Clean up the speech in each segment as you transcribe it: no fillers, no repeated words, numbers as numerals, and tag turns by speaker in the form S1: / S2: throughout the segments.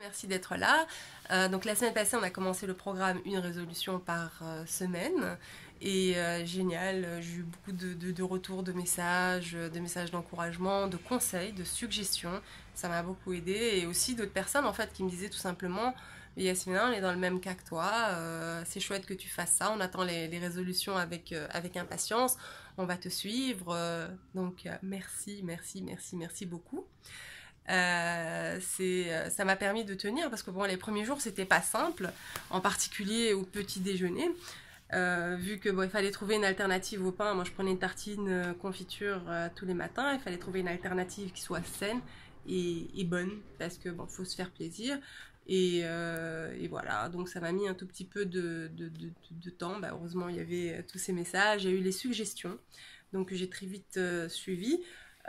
S1: Merci d'être là. Donc la semaine passée, on a commencé le programme Une résolution par semaine. Et génial, j'ai eu beaucoup de retours, de messages d'encouragement, de conseils, de suggestions. Ça m'a beaucoup aidé. Et aussi d'autres personnes en fait qui me disaient tout simplement, Yasmina, on est dans le même cas que toi, c'est chouette que tu fasses ça, on attend les résolutions avec impatience, on va te suivre. Donc merci, merci, merci, merci beaucoup. Ça m'a permis de tenir parce que bon, les premiers jours c'était pas simple, en particulier au petit déjeuner. Vu que bon, il fallait trouver une alternative au pain, moi je prenais une tartine confiture tous les matins, il fallait trouver une alternative qui soit saine et bonne parce que bon, faut se faire plaisir. Et voilà, donc ça m'a mis un tout petit peu de temps. Bah, heureusement, il y avait tous ces messages, il y a eu les suggestions, donc j'ai très vite suivi.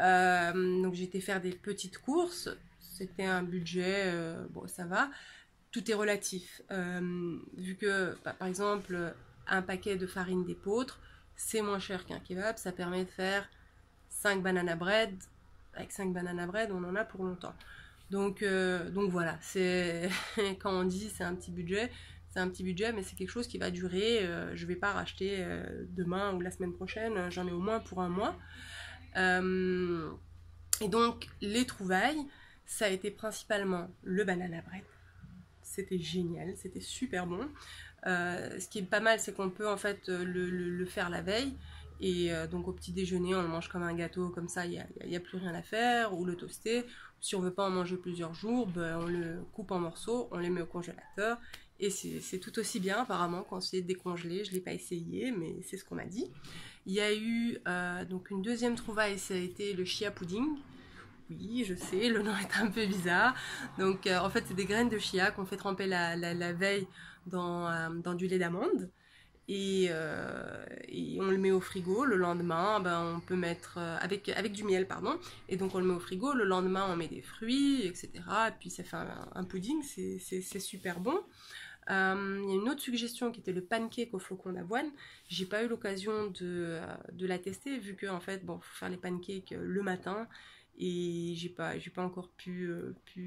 S1: Donc j'ai été faire des petites courses, c'était un budget, bon ça va, tout est relatif. Vu que bah, par exemple un paquet de farine d'épeautre, c'est moins cher qu'un kebab, ça permet de faire 5 banana bread, avec 5 banana bread on en a pour longtemps. Donc voilà, c'est quand on dit c'est un petit budget, c'est un petit budget, mais c'est quelque chose qui va durer. Je vais pas racheter demain ou la semaine prochaine, j'en ai au moins pour un mois. Euh, et donc, les trouvailles, ça a été principalement le banana bread. C'était génial, c'était super bon. Ce qui est pas mal, c'est qu'on peut en fait le faire la veille. Et donc au petit déjeuner, on le mange comme un gâteau, comme ça, il n'y a plus rien à faire, ou le toaster. Si on veut pas en manger plusieurs jours, ben, on le coupe en morceaux, on les met au congélateur. Et c'est tout aussi bien apparemment quand c'est décongelé. Je ne l'ai pas essayé, mais c'est ce qu'on m'a dit. Il y a eu donc une deuxième trouvaille, ça a été le chia pudding. Oui, je sais, le nom est un peu bizarre. Donc en fait, c'est des graines de chia qu'on fait tremper la veille dans du lait d'amande. Et on le met au frigo. Le lendemain, ben, on peut mettre avec du miel, pardon. Et donc on le met au frigo. Le lendemain, on met des fruits, etc. Et puis ça fait un pudding, c'est super bon. Il y a une autre suggestion qui était le pancake au flocon d'avoine. J'ai pas eu l'occasion de la tester vu que en fait, bon, faut faire les pancakes le matin et j'ai pas encore pu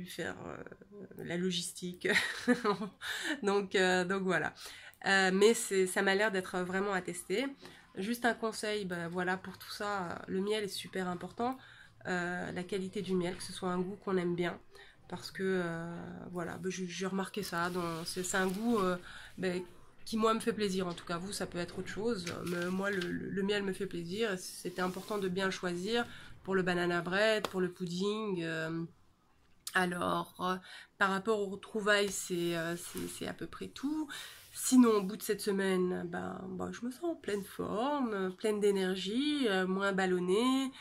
S1: faire la logistique. Donc voilà. Mais ça m'a l'air d'être vraiment à tester. Juste un conseil, bah, voilà, pour tout ça, le miel est super important. La qualité du miel, que ce soit un goût qu'on aime bien. Parce que, voilà, bah, j'ai remarqué ça. C'est un goût bah, qui, moi, me fait plaisir. En tout cas, vous, ça peut être autre chose. Mais moi, le miel me fait plaisir. C'était important de bien le choisir pour le banana bread, pour le pudding. Alors, par rapport aux trouvailles, c'est à peu près tout. Sinon, au bout de cette semaine, ben, je me sens en pleine forme, pleine d'énergie, moins ballonnée.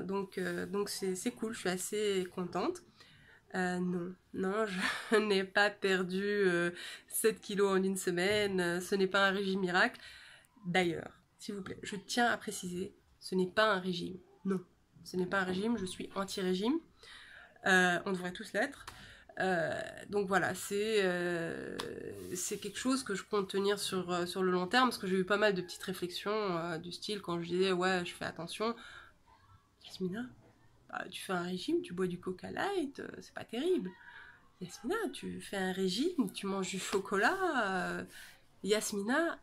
S1: Donc c'est cool, je suis assez contente. Non, je n'ai pas perdu 7 kilos en une semaine. Ce n'est pas un régime miracle. D'ailleurs, s'il vous plaît, je tiens à préciser, ce n'est pas un régime. Non, ce n'est pas un régime, je suis anti-régime. On devrait tous l'être. Donc voilà, c'est quelque chose que je compte tenir sur le long terme, parce que j'ai eu pas mal de petites réflexions du style quand je disais ouais, je fais attention. Yasmina, bah, tu fais un régime, tu bois du Coca Light, c'est pas terrible. Yasmina, tu fais un régime, tu manges du chocolat. Yasmina,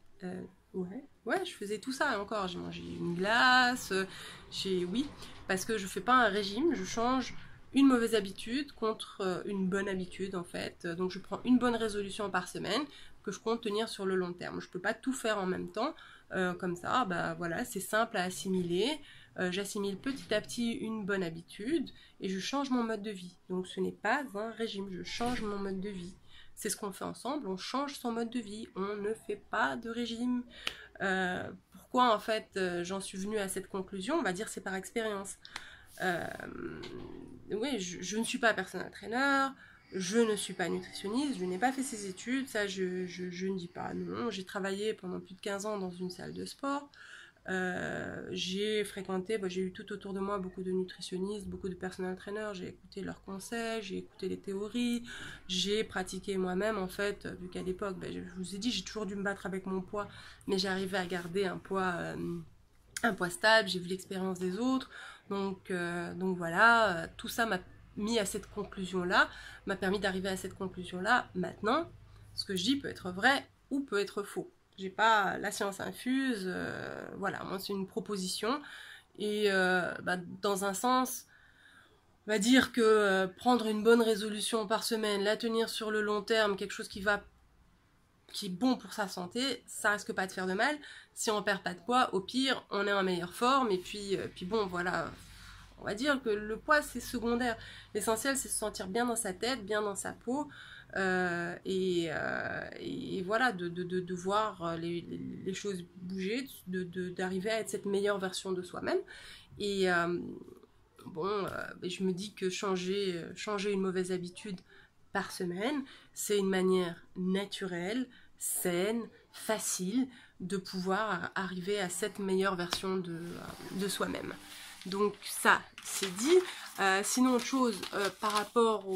S1: ouais, je faisais tout ça et encore. J'ai mangé une glace, oui, parce que je fais pas un régime, je change une mauvaise habitude contre une bonne habitude en fait. Donc je prends une bonne résolution par semaine que je compte tenir sur le long terme. Je peux pas tout faire en même temps, comme ça, bah voilà, c'est simple à assimiler. J'assimile petit à petit une bonne habitude et je change mon mode de vie. Donc ce n'est pas un régime, je change mon mode de vie. C'est ce qu'on fait ensemble, on change son mode de vie, on ne fait pas de régime. Pourquoi en fait j'en suis venue à cette conclusion? On va dire c'est par expérience. Oui, je ne suis pas personal trainer, je ne suis pas nutritionniste, je n'ai pas fait ces études, ça je ne dis pas non. J'ai travaillé pendant plus de 15 ans dans une salle de sport. J'ai fréquenté, j'ai eu tout autour de moi beaucoup de nutritionnistes, beaucoup de personal trainers, j'ai écouté leurs conseils, j'ai écouté les théories, j'ai pratiqué moi-même en fait, vu qu'à l'époque, je vous ai dit, j'ai toujours dû me battre avec mon poids, mais j'arrivais à garder un poids stable, j'ai vu l'expérience des autres, donc voilà, tout ça mis à cette conclusion-là, m'a permis d'arriver à cette conclusion-là. Maintenant, ce que je dis peut être vrai ou peut être faux. J'ai pas la science infuse, voilà, moi c'est une proposition. Et dans un sens, on va dire que prendre une bonne résolution par semaine, la tenir sur le long terme, quelque chose qui est bon pour sa santé, ça risque pas de faire de mal. Si on perd pas de poids, au pire, on est en meilleure forme. Et puis bon, voilà, on va dire que le poids, c'est secondaire. L'essentiel, c'est se sentir bien dans sa tête, bien dans sa peau. Et voilà, de voir les choses bouger, d'arriver à être cette meilleure version de soi-même. Et je me dis que changer une mauvaise habitude par semaine, c'est une manière naturelle, saine, facile de pouvoir arriver à cette meilleure version de soi-même. Donc ça, c'est dit. Sinon, autre chose, par rapport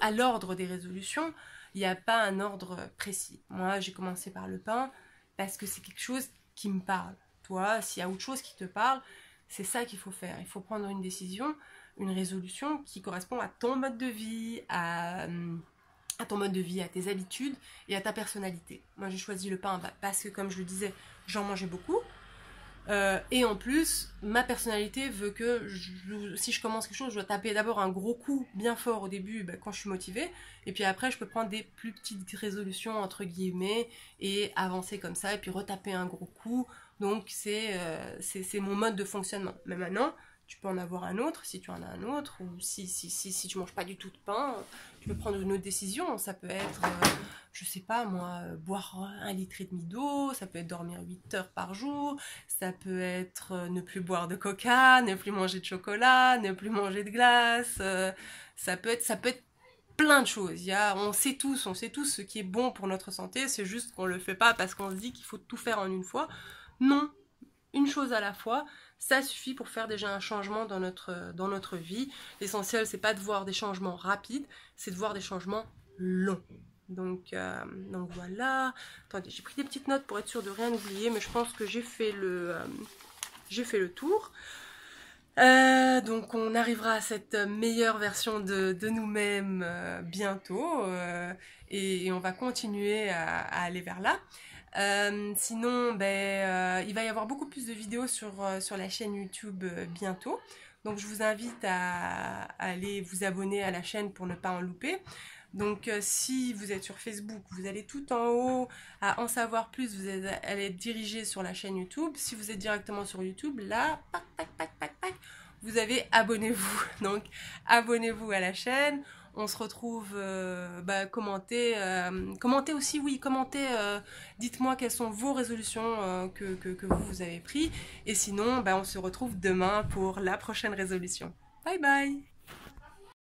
S1: à l'ordre des résolutions, il n'y a pas un ordre précis. Moi, j'ai commencé par le pain parce que c'est quelque chose qui me parle. Toi, s'il y a autre chose qui te parle, c'est ça qu'il faut faire. Il faut prendre une décision, une résolution qui correspond à ton mode de vie, à ton mode de vie, à tes habitudes et à ta personnalité. Moi, j'ai choisi le pain parce que, comme je le disais, j'en mangeais beaucoup. Et en plus, ma personnalité veut que si je commence quelque chose, je dois taper d'abord un gros coup bien fort au début quand je suis motivée, et puis après je peux prendre des plus petites résolutions entre guillemets et avancer comme ça, et puis retaper un gros coup. Donc c'est mon mode de fonctionnement. Mais maintenant, tu peux en avoir un autre si tu en as un autre, ou si tu manges pas du tout de pain, tu peux prendre une autre décision. Ça peut être je sais pas moi, boire 1,5 litre d'eau, ça peut être dormir 8 heures par jour, ça peut être ne plus boire de coca, ne plus manger de chocolat, ne plus manger de glace, ça peut être plein de choses. On sait tous ce qui est bon pour notre santé, c'est juste qu'on le fait pas parce qu'on se dit qu'il faut tout faire en une fois. Non, une chose à la fois, ça suffit pour faire déjà un changement dans notre vie. L'essentiel, c'est pas de voir des changements rapides, c'est de voir des changements longs. Donc voilà. Attendez, j'ai pris des petites notes pour être sûre de rien oublier, mais je pense que j'ai fait le tour. Donc on arrivera à cette meilleure version de nous-mêmes bientôt, et on va continuer à aller vers là. Sinon, il va y avoir beaucoup plus de vidéos sur la chaîne YouTube bientôt. Donc je vous invite à aller vous abonner à la chaîne pour ne pas en louper. Donc si vous êtes sur Facebook, vous allez tout en haut à en savoir plus, vous allez être dirigé sur la chaîne YouTube. Si vous êtes directement sur YouTube, là, vous avez abonnez-vous. Donc abonnez-vous à la chaîne. On se retrouve, commentez aussi, oui, commentez, dites-moi quelles sont vos résolutions que vous avez prises. Et sinon, on se retrouve demain pour la prochaine résolution. Bye bye!